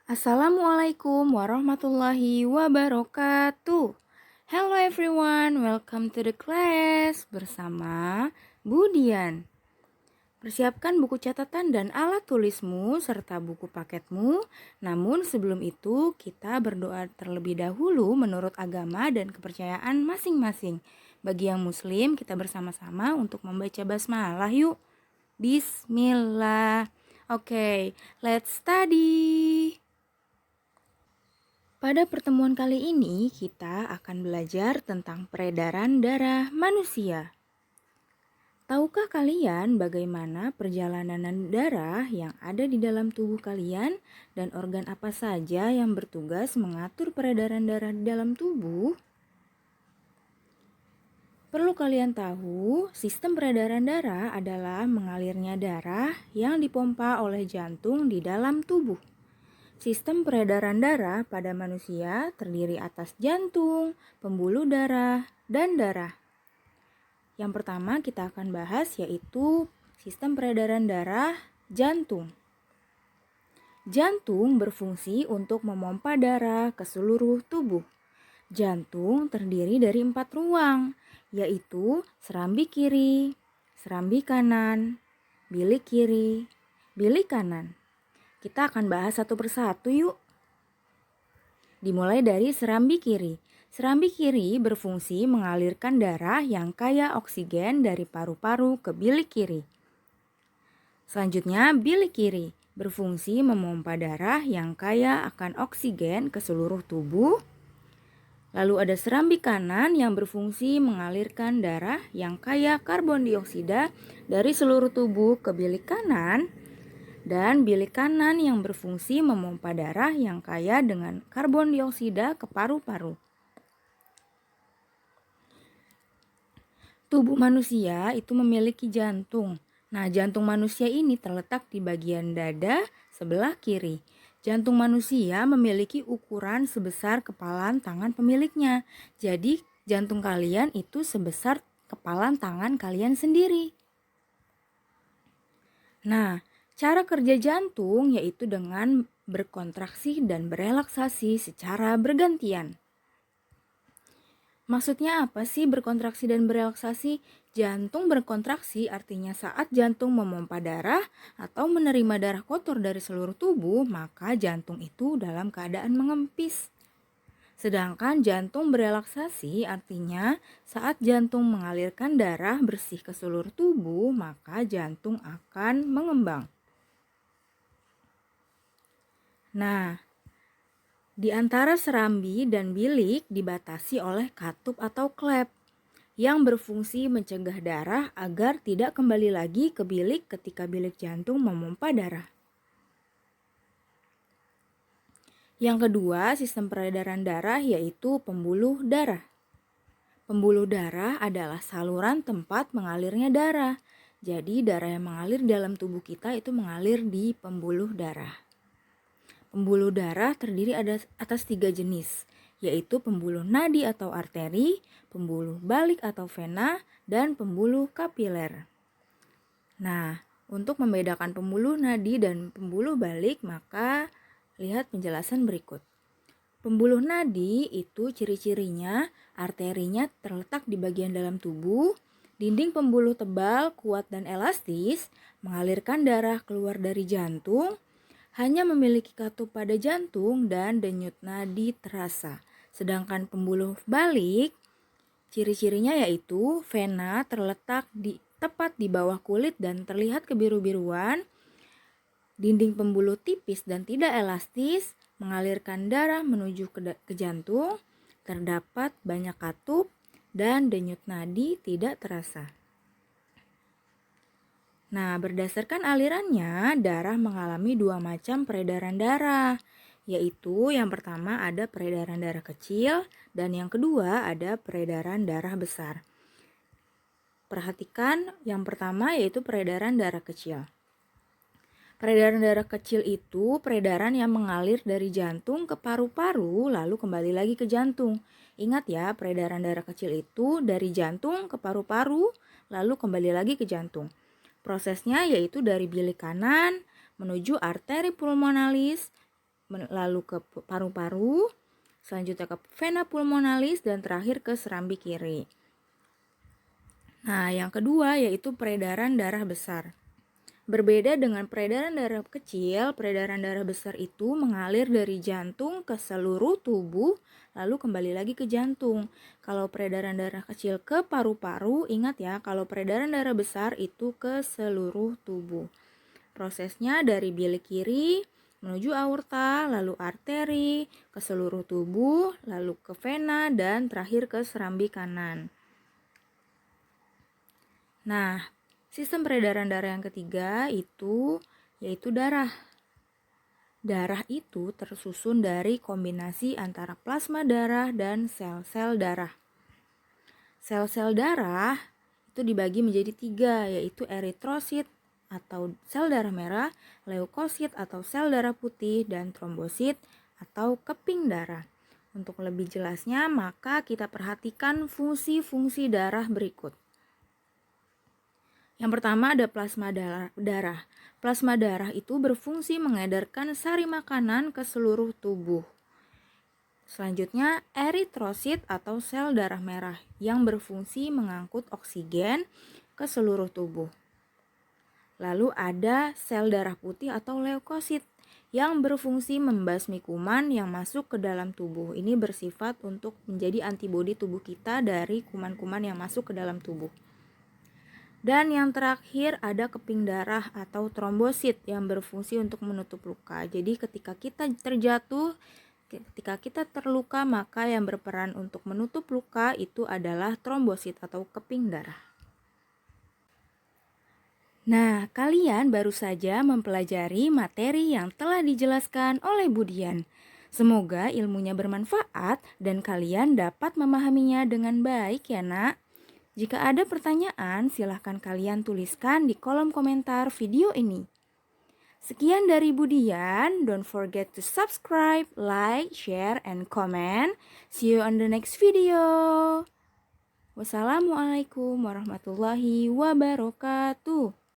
Assalamualaikum warahmatullahi wabarakatuh. Hello everyone, welcome to the class bersama Budian. Persiapkan buku catatan dan alat tulismu serta buku paketmu. Namun sebelum itu kita berdoa terlebih dahulu menurut agama dan kepercayaan masing-masing. Bagi yang muslim kita bersama-sama untuk membaca basmalah yuk. Bismillah. Oke, let's study. Pada pertemuan kali ini kita akan belajar tentang peredaran darah manusia. Tahukah kalian bagaimana perjalanan darah yang ada di dalam tubuh kalian dan organ apa saja yang bertugas mengatur peredaran darah di dalam tubuh? Perlu kalian tahu, sistem peredaran darah adalah mengalirnya darah yang dipompa oleh jantung di dalam tubuh. Sistem peredaran darah pada manusia terdiri atas jantung, pembuluh darah, dan darah. Yang pertama kita akan bahas yaitu sistem peredaran darah jantung. Jantung berfungsi untuk memompa darah ke seluruh tubuh. Jantung terdiri dari 4 ruang, yaitu serambi kiri, serambi kanan, bilik kiri, bilik kanan. Kita akan bahas satu persatu yuk. Dimulai dari serambi kiri. Serambi kiri berfungsi mengalirkan darah yang kaya oksigen dari paru-paru ke bilik kiri. Selanjutnya, bilik kiri berfungsi memompa darah yang kaya akan oksigen ke seluruh tubuh. Lalu ada serambi kanan yang berfungsi mengalirkan darah yang kaya karbon dioksida dari seluruh tubuh ke bilik kanan. Dan bilik kanan yang berfungsi memompa darah yang kaya dengan karbon dioksida ke paru-paru. Tubuh manusia itu memiliki jantung. Nah, jantung manusia ini terletak di bagian dada sebelah kiri. Jantung manusia memiliki ukuran sebesar kepalan tangan pemiliknya. Jadi, jantung kalian itu sebesar kepalan tangan kalian sendiri. Nah, cara kerja jantung yaitu dengan berkontraksi dan berelaksasi secara bergantian. Maksudnya apa sih berkontraksi dan berelaksasi? Jantung berkontraksi artinya saat jantung memompa darah atau menerima darah kotor dari seluruh tubuh, maka jantung itu dalam keadaan mengempis. Sedangkan jantung berelaksasi artinya saat jantung mengalirkan darah bersih ke seluruh tubuh, maka jantung akan mengembang. Nah, di antara serambi dan bilik dibatasi oleh katup atau klep yang berfungsi mencegah darah agar tidak kembali lagi ke bilik ketika bilik jantung memompa darah. Yang kedua, sistem peredaran darah yaitu pembuluh darah. Pembuluh darah adalah saluran tempat mengalirnya darah. Jadi darah yang mengalir dalam tubuh kita itu mengalir di pembuluh darah. Pembuluh darah terdiri atas 3 jenis, yaitu pembuluh nadi atau arteri, pembuluh balik atau vena, dan pembuluh kapiler. Nah, untuk membedakan pembuluh nadi dan pembuluh balik, maka lihat penjelasan berikut. Pembuluh nadi itu ciri-cirinya, arterinya terletak di bagian dalam tubuh, dinding pembuluh tebal, kuat dan elastis, mengalirkan darah keluar dari jantung, hanya memiliki katup pada jantung dan denyut nadi terasa. Sedangkan pembuluh balik, ciri-cirinya yaitu vena terletak tepat di bawah kulit dan terlihat kebiru-biruan, dinding pembuluh tipis dan tidak elastis, mengalirkan darah menuju ke jantung, terdapat banyak katup, dan denyut nadi tidak terasa. Nah, berdasarkan alirannya, darah mengalami 2 macam peredaran darah, yaitu yang pertama ada peredaran darah kecil dan yang kedua ada peredaran darah besar. Perhatikan yang pertama yaitu peredaran darah kecil. Peredaran darah kecil itu peredaran yang mengalir dari jantung ke paru-paru lalu kembali lagi ke jantung. Ingat ya, peredaran darah kecil itu dari jantung ke paru-paru lalu kembali lagi ke jantung. Prosesnya yaitu dari bilik kanan menuju arteri pulmonalis, lalu ke paru-paru, selanjutnya ke vena pulmonalis, dan terakhir ke serambi kiri. Nah, yang kedua yaitu peredaran darah besar. Berbeda dengan peredaran darah kecil, peredaran darah besar itu mengalir dari jantung ke seluruh tubuh, lalu kembali lagi ke jantung. Kalau peredaran darah kecil ke paru-paru, ingat ya, kalau peredaran darah besar itu ke seluruh tubuh. Prosesnya dari bilik kiri menuju aorta, lalu arteri, ke seluruh tubuh, lalu ke vena, dan terakhir ke serambi kanan. Nah, sistem peredaran darah yang ketiga itu yaitu darah. Darah itu tersusun dari kombinasi antara plasma darah dan sel-sel darah. Sel-sel darah itu dibagi menjadi 3, yaitu eritrosit atau sel darah merah, leukosit atau sel darah putih, dan trombosit atau keping darah. Untuk lebih jelasnya, maka kita perhatikan fungsi-fungsi darah berikut. Yang pertama ada plasma darah. Plasma darah itu berfungsi mengedarkan sari makanan ke seluruh tubuh. Selanjutnya, eritrosit atau sel darah merah yang berfungsi mengangkut oksigen ke seluruh tubuh. Lalu ada sel darah putih atau leukosit yang berfungsi membasmi kuman yang masuk ke dalam tubuh. Ini bersifat untuk menjadi antibodi tubuh kita dari kuman-kuman yang masuk ke dalam tubuh. Dan yang terakhir ada keping darah atau trombosit yang berfungsi untuk menutup luka. Jadi ketika kita terjatuh, ketika kita terluka, maka yang berperan untuk menutup luka itu adalah trombosit atau keping darah. Nah, kalian baru saja mempelajari materi yang telah dijelaskan oleh Budian. Semoga ilmunya bermanfaat dan kalian dapat memahaminya dengan baik ya nak. Jika ada pertanyaan, silahkan kalian tuliskan di kolom komentar video ini. Sekian dari Budian, don't forget to subscribe, like, share, and comment. See you on the next video. Wassalamualaikum warahmatullahi wabarakatuh.